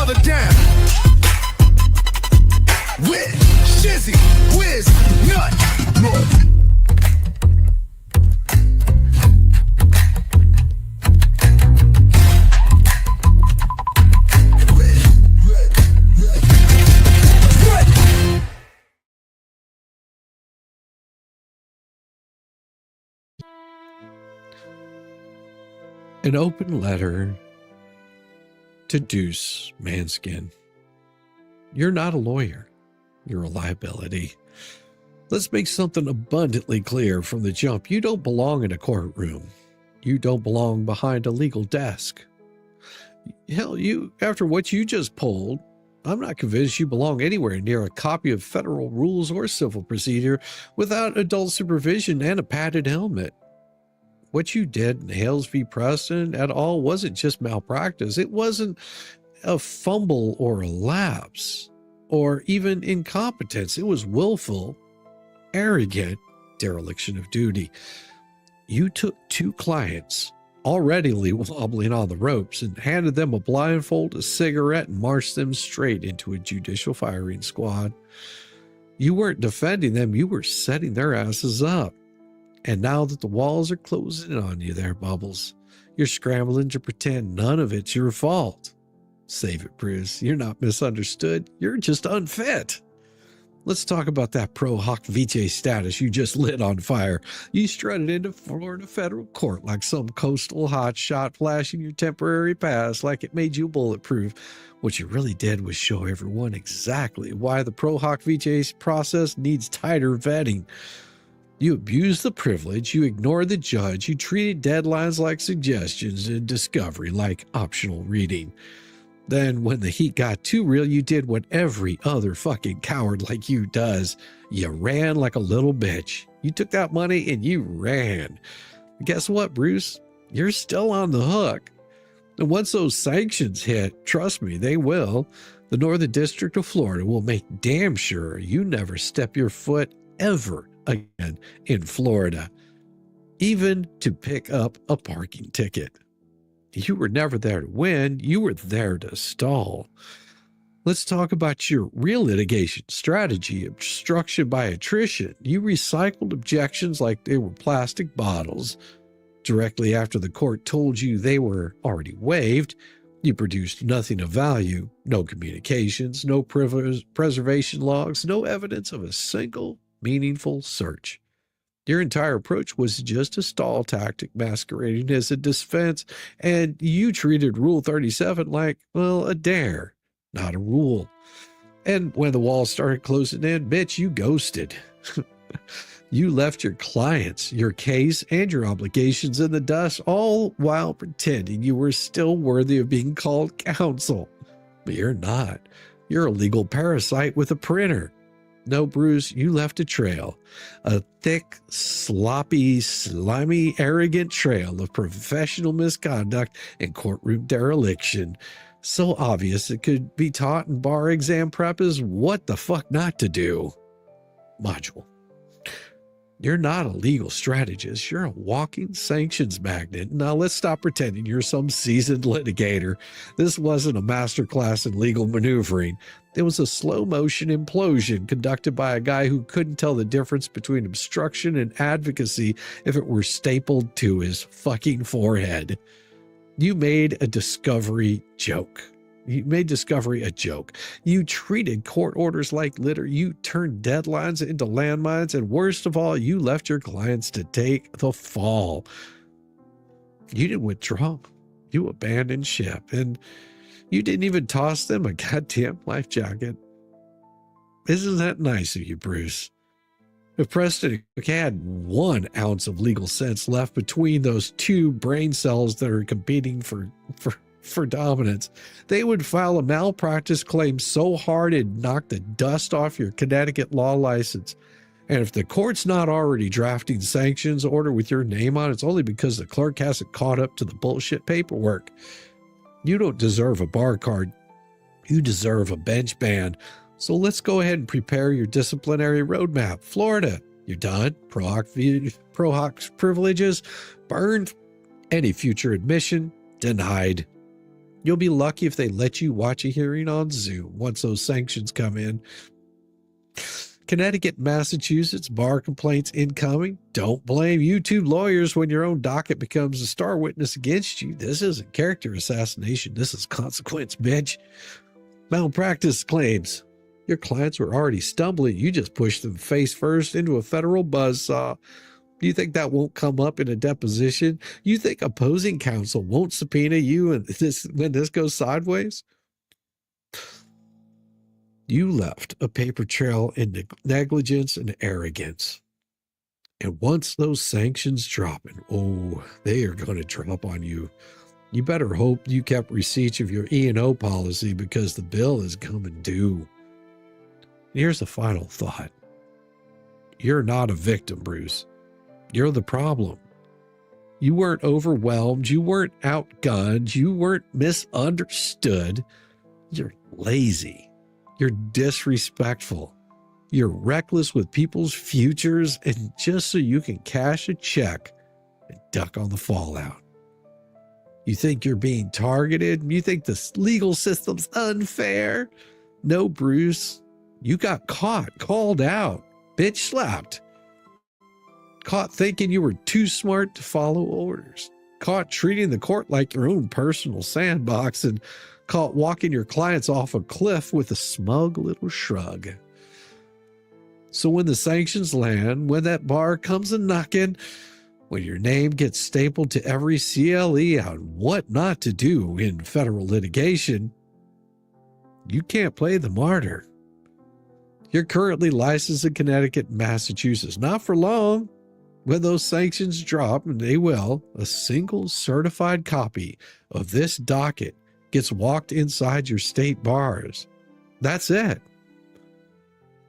brother down with Shizzywhiznut. An open letter to Deuce Manskin. You're not a lawyer. You're a liability. Let's make something abundantly clear from the jump. You don't belong in a courtroom. You don't belong behind a legal desk. Hell, after what you just pulled, I'm not convinced you belong anywhere near a copy of federal rules or civil procedure without adult supervision and a padded helmet. What you did in Hales v. Preston at all wasn't just malpractice. It wasn't a fumble or a lapse or even incompetence. It was willful, arrogant dereliction of duty. You took two clients already wobbling on the ropes and handed them a blindfold, a cigarette, and marched them straight into a judicial firing squad. You weren't defending them. You were setting their asses up. And now that the walls are closing in on you there, Bubbles, you're scrambling to pretend none of it's your fault. Save it, Bruce. You're not misunderstood. You're just unfit. Let's talk about that pro hoc vitae status you just lit on fire. You strutted into Florida federal court like some coastal hotshot, flashing your temporary pass like it made you bulletproof. What you really did was show everyone exactly why the pro hoc vitae process needs tighter vetting. You abused the privilege, you ignored the judge, you treated deadlines like suggestions and discovery like optional reading. Then when the heat got too real, you did what every other fucking coward like you does. You ran like a little bitch. You took that money and you ran. Guess what, Bruce? You're still on the hook. And once those sanctions hit, trust me, they will, the Northern District of Florida will make damn sure you never step your foot ever again in Florida, even to pick up a parking ticket. You were never there to win. You were there to stall. Let's talk about your real litigation strategy, obstruction by attrition. You recycled objections like they were plastic bottles. Directly after the court told you they were already waived, you produced nothing of value, no communications, no preservation logs, no evidence of a single meaningful search. Your entire approach was just a stall tactic masquerading as a defense, and you treated Rule 37 like, well, a dare, not a rule. And when the walls started closing in, bitch, you ghosted. You left your clients, your case, and your obligations in the dust, all while pretending you were still worthy of being called counsel. But you're not. You're a legal parasite with a printer. No, Bruce, you left a trail, a thick, sloppy, slimy, arrogant trail of professional misconduct and courtroom dereliction. So obvious it could be taught in bar exam prep as what the fuck not to do. Module. You're not a legal strategist. You're a walking sanctions magnet. Now let's stop pretending you're some seasoned litigator. This wasn't a masterclass in legal maneuvering. It was a slow-motion implosion conducted by a guy who couldn't tell the difference between obstruction and advocacy if it were stapled to his fucking forehead. You made a discovery joke. You made discovery a joke. You treated court orders like litter. You turned deadlines into landmines. And worst of all, you left your clients to take the fall. You didn't withdraw. You abandoned ship. And you didn't even toss them a goddamn life jacket. Isn't that nice of you, Bruce? If Preston had 1 ounce of legal sense left between those two brain cells that are competing for dominance, they would file a malpractice claim so hard it'd knock the dust off your Connecticut law license. And if the court's not already drafting sanctions order with your name on it, it's only because the clerk hasn't caught up to the bullshit paperwork. You don't deserve a bar card. You deserve a bench ban. So let's go ahead and prepare your disciplinary roadmap. Florida, you're done. Pro hoc privileges burned. Any future admission denied. You'll be lucky if they let you watch a hearing on Zoom once those sanctions come in. Connecticut, Massachusetts, bar complaints incoming. Don't blame YouTube lawyers when your own docket becomes a star witness against you. This isn't character assassination. This is consequence, bitch. Malpractice claims. Your clients were already stumbling. You just pushed them face first into a federal buzzsaw. Do you think that won't come up in a deposition? You think opposing counsel won't subpoena you when this goes sideways? You left a paper trail in negligence and arrogance. And once those sanctions drop, they are going to drop on you. You better hope you kept receipts of your E&O policy because the bill is coming due. Here's the final thought. You're not a victim, Bruce. You're the problem. You weren't overwhelmed. You weren't outgunned. You weren't misunderstood. You're lazy. You're disrespectful. You're reckless with people's futures, and just so you can cash a check and duck on the fallout. You think you're being targeted? You think the legal system's unfair? No, Bruce. You got caught, called out, bitch slapped. Caught thinking you were too smart to follow orders. Caught treating the court like your own personal sandbox, and caught walking your clients off a cliff with a smug little shrug. So when the sanctions land, when that bar comes a-knocking, when your name gets stapled to every CLE on what not to do in federal litigation, you can't play the martyr. You're currently licensed in Connecticut and Massachusetts. Not for long. When those sanctions drop, and they will, a single certified copy of this docket gets walked inside your state bars. That's it.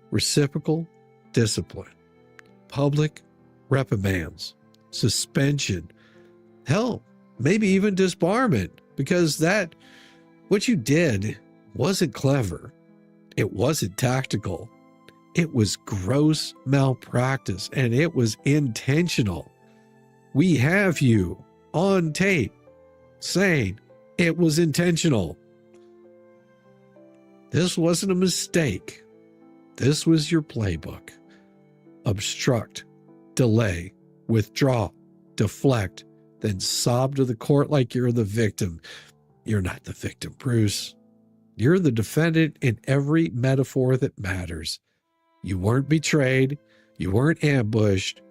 Reciprocal discipline, public reprimands, suspension, hell, maybe even disbarment, because what you did wasn't clever. It wasn't tactical. It was gross malpractice, and it was intentional. We have you on tape saying it was intentional. This wasn't a mistake. This was your playbook. Obstruct, delay, withdraw, deflect, then sob to the court like you're the victim. You're not the victim, Bruce. You're the defendant in every metaphor that matters. You weren't betrayed. You weren't ambushed.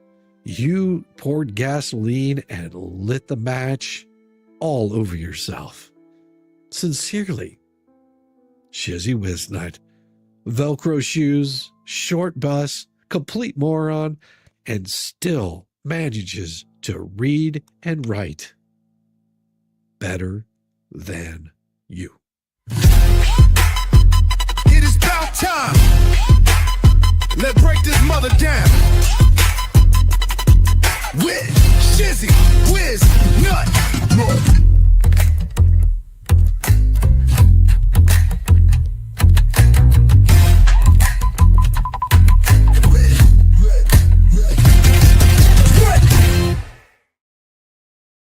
You poured gasoline and lit the match all over yourself. Sincerely, Shizzywhiznut, Velcro shoes, short bus, complete moron, and still manages to read and write better than you. It is about time. Let's break this mother down. With Shizzywhiznut.